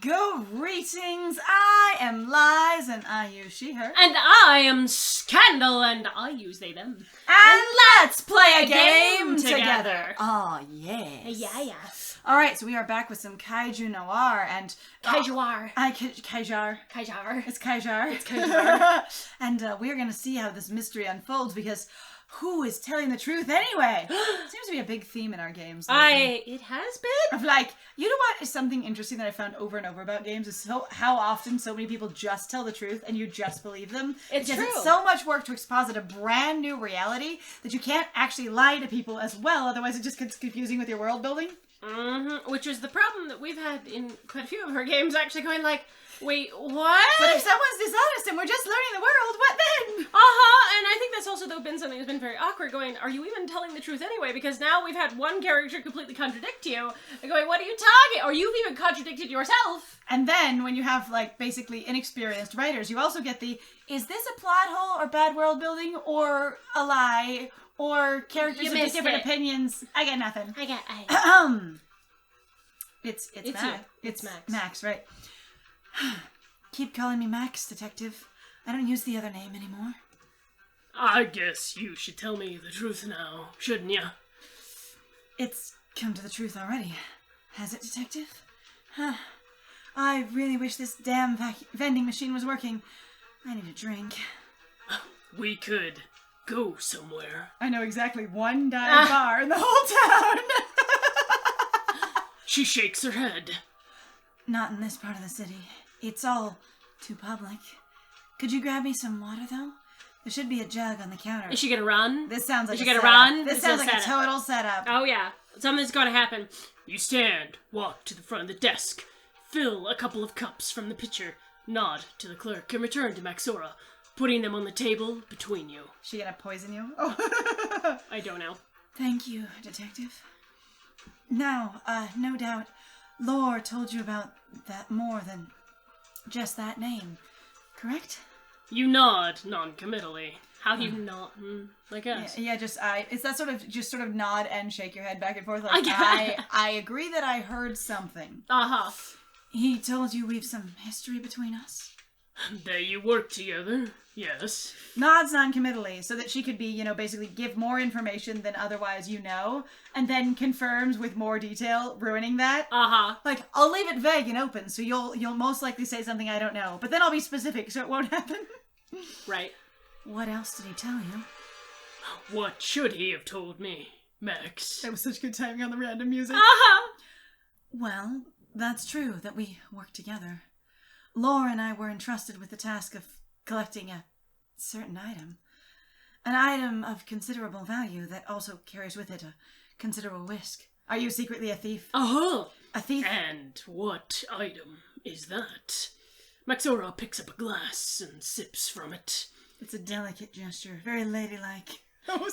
Greetings, I am Lies, and I use she, her. And I am Scandal, and I use they, them. And let's play a game together. Oh, yes. Yeah. Alright, so we are back with some Kaiju Noir, and... Kaijuar. Kaijar. It's Kaijar. And we're gonna see how this mystery unfolds, because... who is telling the truth anyway? Seems to be a big theme in our games lately. It has been? Of like, you know what is something interesting that I found over and over about games is how often so many people just tell the truth and you just believe them. It's because true. It's so much work to exposit a brand new reality that you can't actually lie to people as well, otherwise it just gets confusing with your world building. Mm-hmm. Which is the problem that we've had in quite a few of our games, actually going like, wait, what? But if someone's dishonest and we're just learning the world, what then? And I think that's also, though, been something that's been very awkward, going, are you even telling the truth anyway? Because now we've had one character completely contradict you, and going, what are you talking? Or you've even contradicted yourself. And then, when you have, like, basically inexperienced writers, you also get the, is this a plot hole or bad world building, or a lie, or characters with different opinions? I get nothing. It's Max. It's Max. Max, right. Keep calling me Max, detective. I don't use the other name anymore. I guess you should tell me the truth now, shouldn't you? It's come to the truth already. Has it, detective? I really wish this damn vending machine was working. I need a drink. We could go somewhere. I know exactly one dive bar in the whole town. She shakes her head. Not in this part of the city. It's all too public. Could you grab me some water, though? There should be a jug on the counter. Is she gonna run? This sounds like Is she gonna run? This sounds like a total setup. Oh, yeah. Something's gonna happen. You stand, walk to the front of the desk, fill a couple of cups from the pitcher, nod to the clerk, and return to Maxora, putting them on the table between you. Is she gonna poison you? Oh. I don't know. Thank you, detective. Now, no doubt, Lore told you about that more than just that name, correct? You nod non-committally. How do you nod? Like us? Yeah, it's that sort of nod and shake your head back and forth. Like, I agree that I heard something. Uh-huh. He told you we've some history between us? That you work together, yes. Nods non-committally, so that she could be, basically give more information than otherwise and then confirms with more detail, ruining that. Uh-huh. Like, I'll leave it vague and open, so you'll most likely say something I don't know, but then I'll be specific, so it won't happen. Right. What else did he tell you? What should he have told me, Max? That was such good timing on the random music. Uh-huh. Well, that's true, that we work together. Laura and I were entrusted with the task of collecting a certain item. An item of considerable value that also carries with it a considerable risk. Are you secretly a thief? Uh-huh. A thief? And what item is that? Maxora picks up a glass and sips from it. It's a delicate gesture, very ladylike.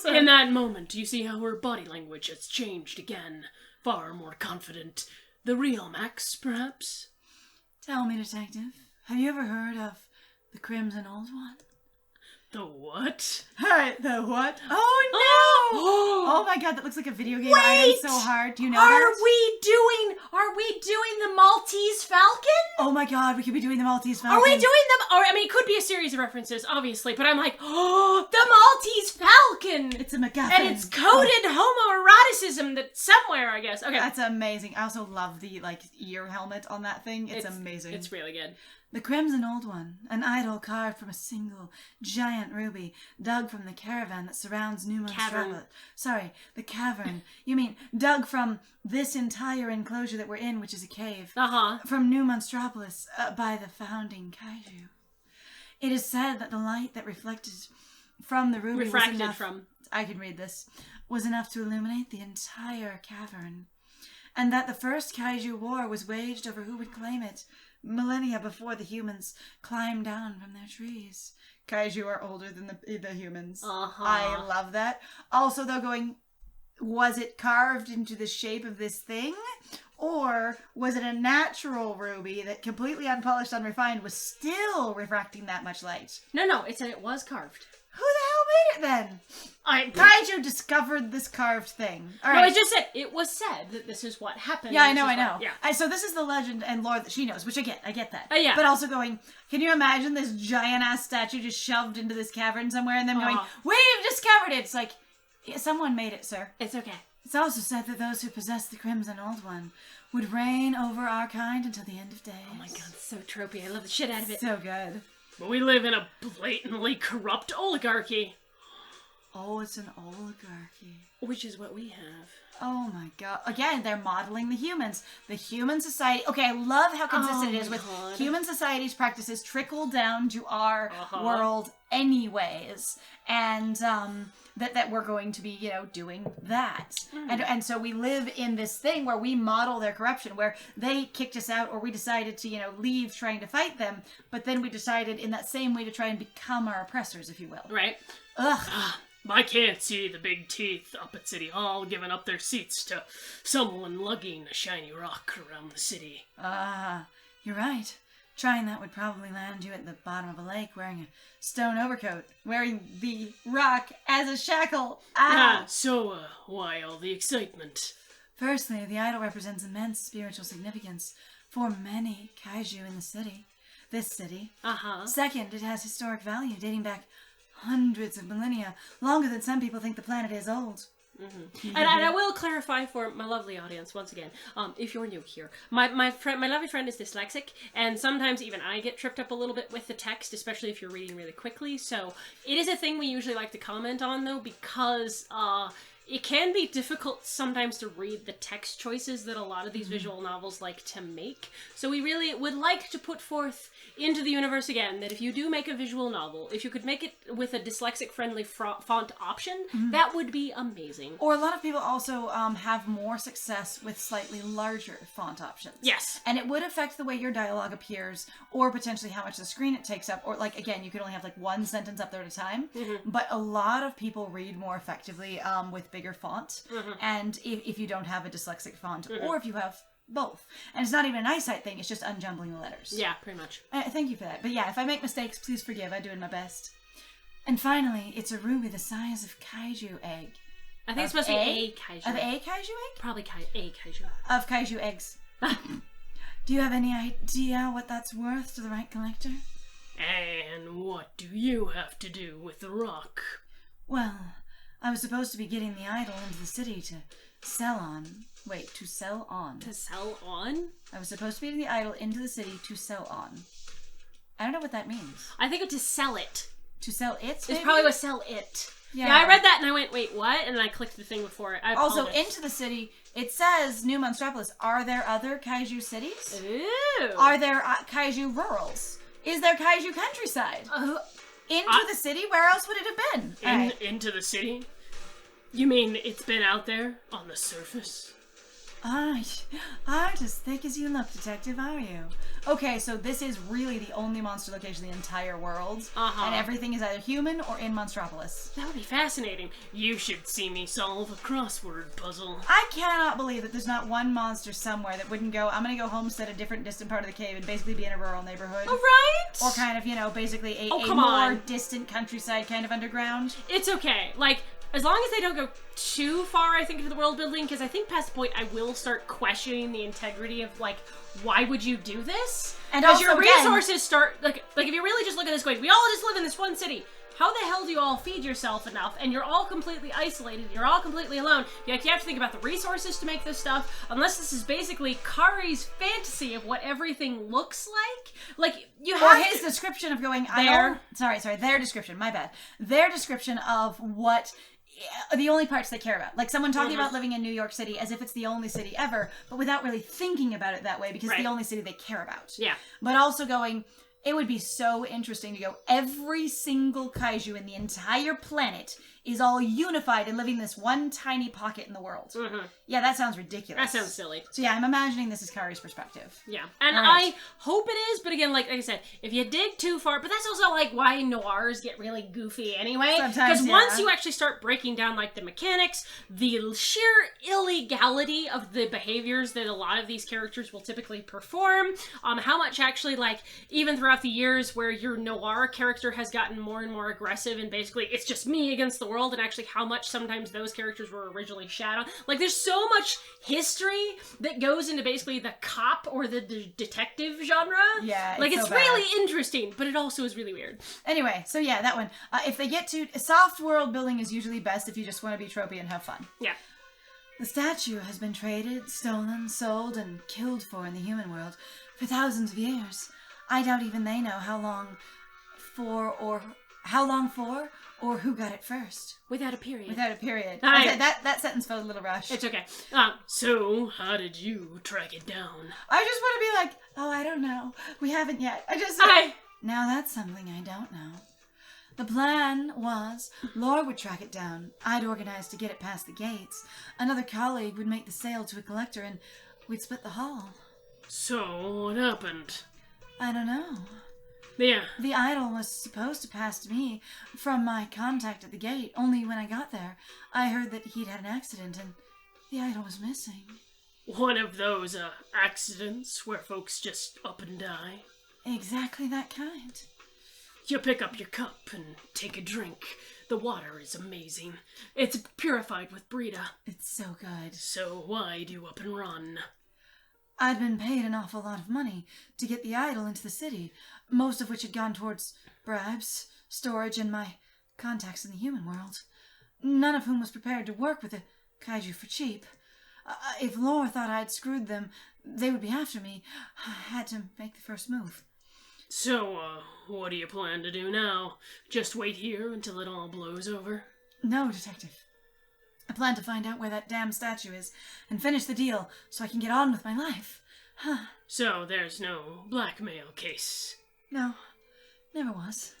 In that moment, you see how her body language has changed again. Far more confident. The real Max, perhaps? Tell me, detective, have you ever heard of the Crimson Old One? The what? Hi, the what? Oh no! Oh my god, that looks like a video game item so hard. Do you know that? Are we doing the Maltese Falcon? Oh my god, we could be doing the Maltese Falcon. Are we doing them? Or, I mean, it could be a series of references, obviously, but I'm like, oh, the Maltese Falcon! It's a MacGuffin. And it's coded homoeroticism that somewhere, I guess. Okay. That's amazing. I also love the, ear helmet on that thing. It's amazing. It's really good. The Crimson Old One, an idol carved from a single giant ruby, dug from the caravan that surrounds New Monstropolis. Sorry, the cavern. You mean, dug from this entire enclosure that we're in, which is a cave. Uh-huh. From New Monstropolis, by the founding Kaiju. It is said that the light that reflected from the ruby was enough... I can read this. Was enough to illuminate the entire cavern. And that the first Kaiju war was waged over who would claim it, millennia before the humans climbed down from their trees. Kaiju are older than the humans. Uh-huh. I love that. Also, though, was it carved into the shape of this thing? Or was it a natural ruby that, completely unpolished, unrefined, was still refracting that much light? No, it said it was carved. Who the the hell made it then? Kaiju discovered this carved thing. All right. I just said, it was said that this is what happened. Yeah, I know. Yeah. So this is the legend and lore that she knows, which I get that. Yeah. But also going, can you imagine this giant-ass statue just shoved into this cavern somewhere and them going, we've discovered it! It's like, yeah, someone made it, sir. It's okay. It's also said that those who possess the Crimson Old One would reign over our kind until the end of days. Oh my god, it's so tropey. I love the shit out of it. So good. But we live in a blatantly corrupt oligarchy. Oh, it's an oligarchy. Which is what we have. Oh my god. Again, they're modeling the humans. The human society. Okay, I love how consistent it is with human society's practices trickle down to our world anyways. And that we're going to be, doing that. And so we live in this thing where we model their corruption, where they kicked us out or we decided to, leave trying to fight them, but then we decided in that same way to try and become our oppressors, if you will. Right. Ugh. I can't see the big teeth up at City Hall giving up their seats to someone lugging a shiny rock around the city. You're right. Trying that would probably land you at the bottom of a lake wearing a stone overcoat, wearing the rock as a shackle. So why all the excitement? Firstly, the idol represents immense spiritual significance for many kaiju in the city. This city. Second, it has historic value dating back hundreds of millennia, longer than some people think the planet is old. And I will clarify for my lovely audience once again, if you're new here, my lovely friend is dyslexic, and sometimes even I get tripped up a little bit with the text, especially if you're reading really quickly. So it is a thing we usually like to comment on, though, because it can be difficult sometimes to read the text choices that a lot of these visual novels like to make. So we really would like to put forth into the universe again that if you do make a visual novel, if you could make it with a dyslexic-friendly font option, that would be amazing. Or a lot of people also have more success with slightly larger font options. Yes. And it would affect the way your dialogue appears, or potentially how much the screen it takes up, or again, you could only have one sentence up there at a time. But a lot of people read more effectively with bigger font, and if you don't have a dyslexic font, or if you have both. And it's not even an eyesight thing, it's just unjumbling the letters. Yeah, pretty much. Thank you for that. But yeah, if I make mistakes, please forgive. I'm doing my best. And finally, it's a ruby the size of kaiju egg. I think it's supposed to be a kaiju. Of a kaiju egg? Probably a kaiju. Of kaiju eggs. Do you have any idea what that's worth to the right collector? And what do you have to do with the rock? Well, I was supposed to be getting the idol into the city to sell on. Wait, to sell on. To sell on? I was supposed to be getting the idol into the city to sell on. I don't know what that means. I think it's to sell it. To sell it? It's probably what sell it. Yeah, I read that and I went, wait, what? And then I clicked the thing before it. Also, into the city, it says New Monstropolis. Are there other kaiju cities? Ooh. Are there kaiju rurals? Is there kaiju countryside? Into the city? Where else would it have been? Into the city? You mean it's been out there on the surface? Aren't as thick as you look, Detective, are you? Okay, so this is really the only monster location in the entire world. And everything is either human or in Monstropolis. That would be fascinating. You should see me solve a crossword puzzle. I cannot believe that there's not one monster somewhere that wouldn't go, I'm gonna go homestead a different distant part of the cave and basically be in a rural neighborhood. Oh, right? Or kind of, basically a more distant countryside kind of underground. It's okay. As long as they don't go too far, I think, into the world building, because I think past the point I will start questioning the integrity of, why would you do this? And because your resources start, if you really just look at this going, we all just live in this one city. How the hell do you all feed yourself enough? And you're all completely isolated. You're all completely alone. You have to think about the resources to make this stuff. Unless this is basically Kari's fantasy of what everything looks like. You have or his description of going, their description, my bad. Their description of what... the only parts they care about. Someone talking about living in New York City as if it's the only city ever, but without really thinking about it that way because it's the only city they care about. Yeah. But also going, it would be so interesting to go, every single kaiju in the entire planet is all unified and living in this one tiny pocket in the world. Mm-hmm. Yeah, that sounds ridiculous. That sounds silly. So yeah, I'm imagining this is Kari's perspective. Yeah, and right. I hope it is, but again, like I said, if you dig too far, but that's also like why noirs get really goofy anyway. Because once you actually start breaking down like the mechanics, the sheer illegality of the behaviors that a lot of these characters will typically perform, how much actually like even throughout the years where your noir character has gotten more and more aggressive and basically it's just me against the world, and actually how much sometimes those characters were originally shadowed. Like there's so much history that goes into basically the cop or the detective genre. Yeah, like it's so really interesting, but it also is really weird. Anyway, so yeah, that one. If they get to soft world building is usually best if you just want to be tropey and have fun. Yeah. The statue has been traded, stolen, sold, and killed for in the human world for thousands of years. I doubt even they know how long for, or who got it first. Without a period. Without a period. Aye. That sentence felt a little rushed. It's okay. So, how did you track it down? I just want to be like, oh, I don't know. We haven't yet. Now that's something I don't know. The plan was Laura would track it down. I'd organize to get it past the gates. Another colleague would make the sale to a collector and we'd split the haul. So, what happened? I don't know. Yeah. The idol was supposed to pass to me from my contact at the gate. Only when I got there, I heard that he'd had an accident and the idol was missing. One of those, accidents where folks just up and die? Exactly that kind. You pick up your cup and take a drink. The water is amazing. It's purified with Brita. It's so good. So why do you up and run? I'd been paid an awful lot of money to get the idol into the city, most of which had gone towards bribes, storage, and my contacts in the human world. None of whom was prepared to work with a kaiju for cheap. If Lore thought I'd screwed them, they would be after me. I had to make the first move. So, what do you plan to do now? Just wait here until it all blows over? No, Detective. I plan to find out where that damn statue is and finish the deal so I can get on with my life. So, there's no blackmail case? No, never was.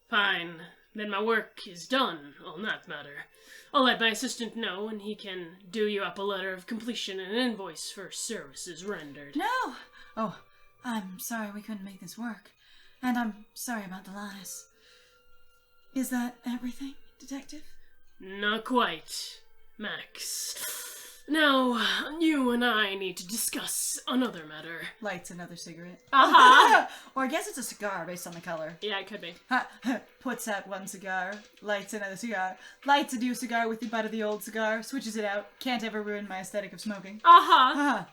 Fine. Then my work is done on that matter. I'll let my assistant know and he can do you up a letter of completion and an invoice for services rendered. No! Oh, I'm sorry we couldn't make this work. And I'm sorry about the lies. Is that everything, Detective? Not quite, Max. Now, you and I need to discuss another matter. Lights another cigarette. Uh-huh. Or I guess it's a cigar based on the color. Yeah, it could be. Puts out one cigar, lights another cigar, lights a new cigar with the butt of the old cigar, switches it out, can't ever ruin my aesthetic of smoking. Uh-huh.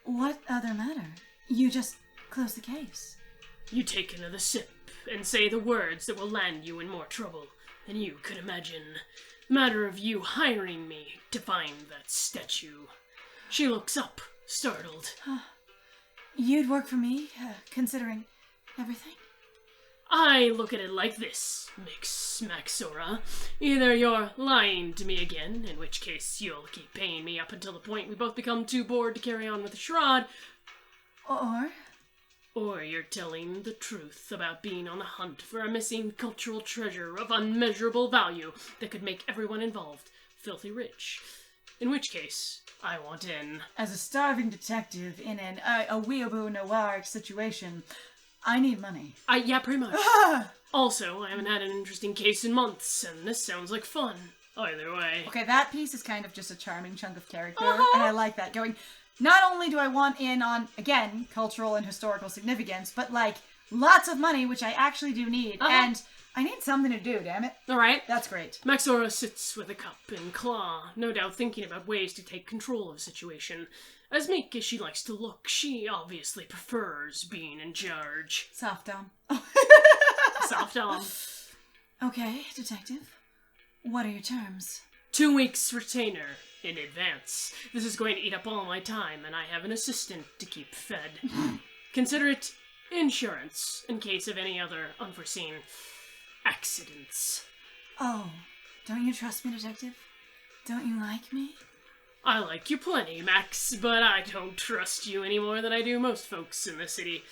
What other matter? You just close the case. You take another sip and say the words that will land you in more trouble than you could imagine. Matter of you hiring me to find that statue. She looks up, startled. You'd work for me, considering everything? I look at it like this, Mix Maxora. Either you're lying to me again, in which case you'll keep paying me up until the point we both become too bored to carry on with the charade, or you're telling the truth about being on the hunt for a missing cultural treasure of unmeasurable value that could make everyone involved filthy rich. In which case, I want in. As a starving detective in a weeaboo noir situation, I need money. Yeah, pretty much. Also, I haven't had an interesting case in months, and this sounds like fun. Either way. Okay, that piece is kind of just a charming chunk of character, and I like that. Going, not only do I want in on, again, cultural and historical significance, but, like, lots of money, which I actually do need, and I need something to do, damn it. Alright. That's great. Maxora sits with a cup and claw, no doubt thinking about ways to take control of the situation. As meek as she likes to look, she obviously prefers being in charge. Soft dom. Soft dom. Okay, Detective. What are your terms? 2 weeks retainer in advance. This is going to eat up all my time, and I have an assistant to keep fed. Consider it insurance in case of any other unforeseen accidents. Oh, don't you trust me, Detective? Don't you like me? I like you plenty, Max, but I don't trust you any more than I do most folks in the city.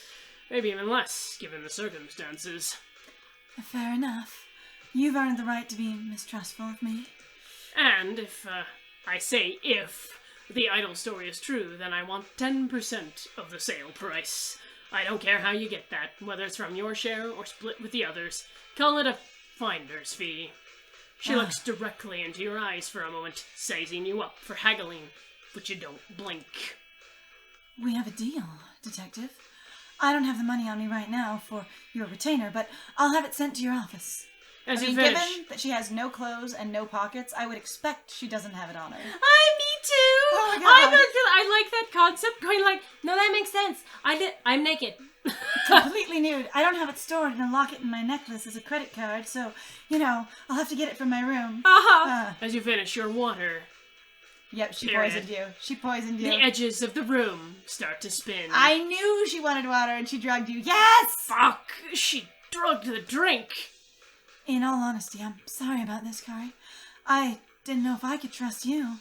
Maybe even less, given the circumstances. Fair enough. You've earned the right to be mistrustful of me. And if, I say if, the idol story is true, then I want 10% of the sale price. I don't care how you get that, whether it's from your share or split with the others. Call it a finder's fee. She looks directly into your eyes for a moment, sizing you up for haggling, but you don't blink. We have a deal, Detective. I don't have the money on me right now for your retainer, but I'll have it sent to your office. Given that she has no clothes and no pockets, I would expect she doesn't have it on her. Me too! Oh my God. I like that concept, going like, no, that makes sense. I'm naked. Completely nude. I don't have it stored in a locket in my necklace as a credit card, so, I'll have to get it from my room. As you finish your water... Yep, she poisoned you. She poisoned you. The edges of the room start to spin. I knew she wanted water and she drugged you. Yes! Fuck! She drugged the drink! In all honesty, I'm sorry about this, Kari. I didn't know if I could trust you.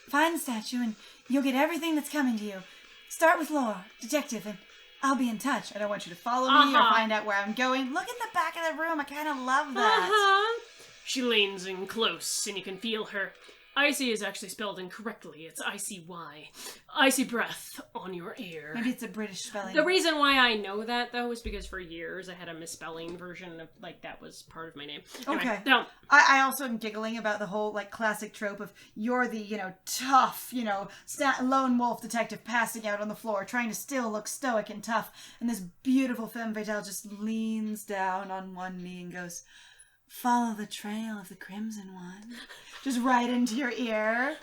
Find the statue and you'll get everything that's coming to you. Start with Laura, Detective, and I'll be in touch. I don't want you to follow me or find out where I'm going. Look at the back of the room. I kind of love that. She leans in close and you can feel her. Icy is actually spelled incorrectly. It's I-C-Y. Icy breath on your ear. Maybe it's a British spelling. The reason why I know that, though, is because for years I had a misspelling version of, that was part of my name. Anyway, okay. No. I also am giggling about the whole, classic trope of you're the, tough, lone wolf detective passing out on the floor, trying to still look stoic and tough, and this beautiful femme fatale just leans down on one knee and goes, "Follow the trail of the crimson one." Just right into your ear.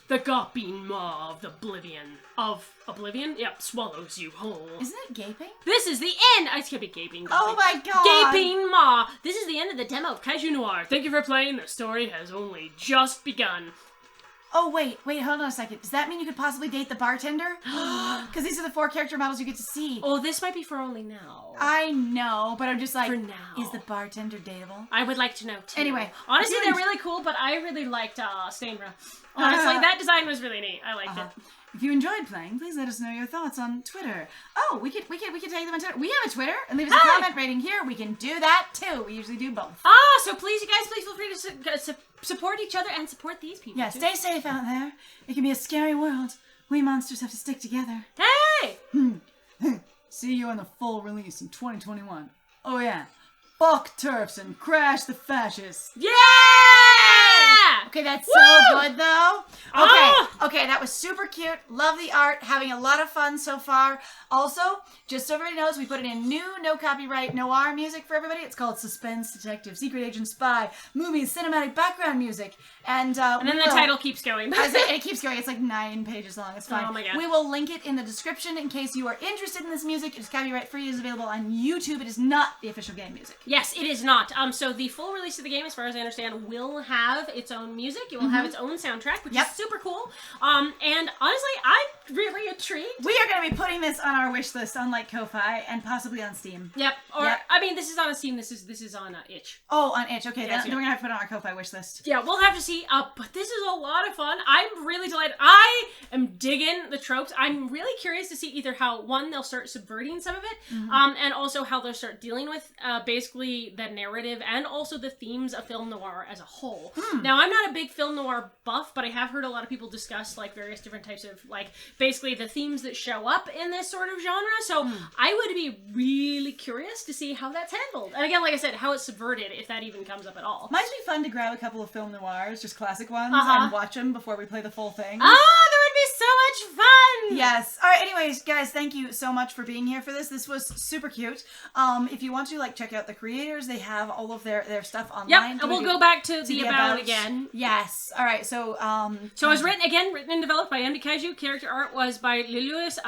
The gaping maw of Oblivion. Yep, swallows you whole. Isn't it gaping? This is the end! I can't be gaping. Oh my God! Gaping maw! This is the end of the demo of Kaiju Noir. Thank you for playing. The story has only just begun. Oh, wait, hold on a second. Does that mean you could possibly date the bartender? Because these are the 4 character models you get to see. Oh, this might be for only now. I know, but I'm just like, for now. Is the bartender dateable? I would like to know, too. Anyway. Honestly, they're really cool, but I really liked Stainra. Honestly, that design was really neat. I liked it. If you enjoyed playing, please let us know your thoughts on Twitter. Oh, we could take them on Twitter. We have a Twitter, and leave us a comment rating here. We can do that too. We usually do both. So please, you guys, feel free to support each other and support these people. Yeah, too. Stay safe out there. It can be a scary world. We monsters have to stick together. Hey! See you on the full release in 2021. Oh yeah, fuck TERFs and crash the fascists. Yeah! Okay, that's so good though. Okay, that was super cute. Love the art. Having a lot of fun so far. Also, just so everybody knows, we put in new, no copyright, noir music for everybody. It's called Suspense, Detective, Secret Agent, Spy, Movies, Cinematic Background Music. And then the title keeps going. It keeps going. It's like 9 pages long. It's fine. Oh my God. We will link it in the description in case you are interested in this music. It is copyright free. It is available on YouTube. It is not the official game music. Yes, it is not. So the full release of the game, as far as I understand, will have its own music. It will have its own soundtrack, which is super cool. And honestly, I'm really intrigued. We are going to be putting this on our wish list, unlike Ko-Fi, and possibly on Steam. Yep. I mean, this is on Steam. This is on Itch. Oh, on Itch. Okay, yes, then we're going to have to put it on our Ko-Fi wish list. Yeah, we'll have to see. But this is a lot of fun. I'm really delighted. I am digging the tropes. I'm really curious to see either how, one, they'll start subverting some of it, and also how they'll start dealing with basically the narrative and also the themes of film noir as a whole. Now, I'm not a big film noir buff, but I have heard a lot of people discuss various different types of basically the themes that show up in this sort of genre. So I would be really curious to see how that's handled. And again, like I said, how it's subverted, if that even comes up at all. Might be fun to grab a couple of film noirs, just classic ones, and watch them before we play the full thing. That would be so much fun! Yes. All right, anyways, guys, thank you so much for being here for this. This was super cute. If you want to, check out the creators, they have all of their stuff online. Yep, and we'll go back to the about again. Yes. All right, so... so it was written and developed by MD Kaiju. Character art was by Lilius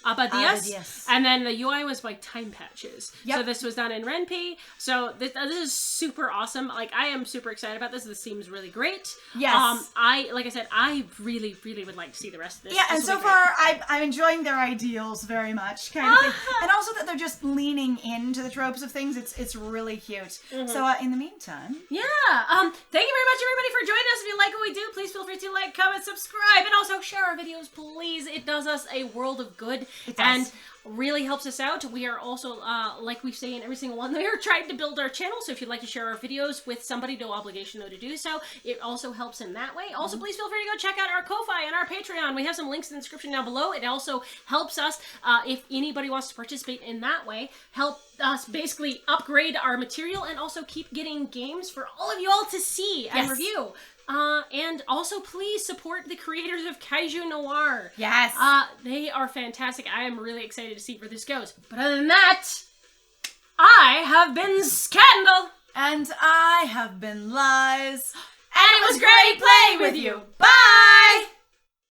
Abadias. And then the UI was by Time Patches. Yep. So this was done in Ren'Py. So this is super awesome. I am super excited about this. This seems really great. Yes. Like I said, I really really would like to see the rest of this. Yeah, and so far, I'm enjoying their ideals very much, kind of thing. And also that they're just leaning into the tropes of things. It's really cute. So in the meantime... Yeah, thank you very much, everybody, for joining us. If you like what we do, please feel free to like, comment, subscribe, and also share our videos, please. It does us a world of good. It does. And really helps us out. We are also, like we say in every single one, we are trying to build our channel, so if you'd like to share our videos with somebody, no obligation though to do so. It also helps in that way. Also, please feel free to go check out our Ko-Fi and our Patreon. We have some links in the description down below. It also helps us, if anybody wants to participate in that way, help us basically upgrade our material and also keep getting games for all of you all to see and review. And also, please support the creators of Kaiju Noir. Yes. They are fantastic. I am really excited to see where this goes. But other than that, I have been Scandal. And I have been Lies. And it was great playing with you. Bye!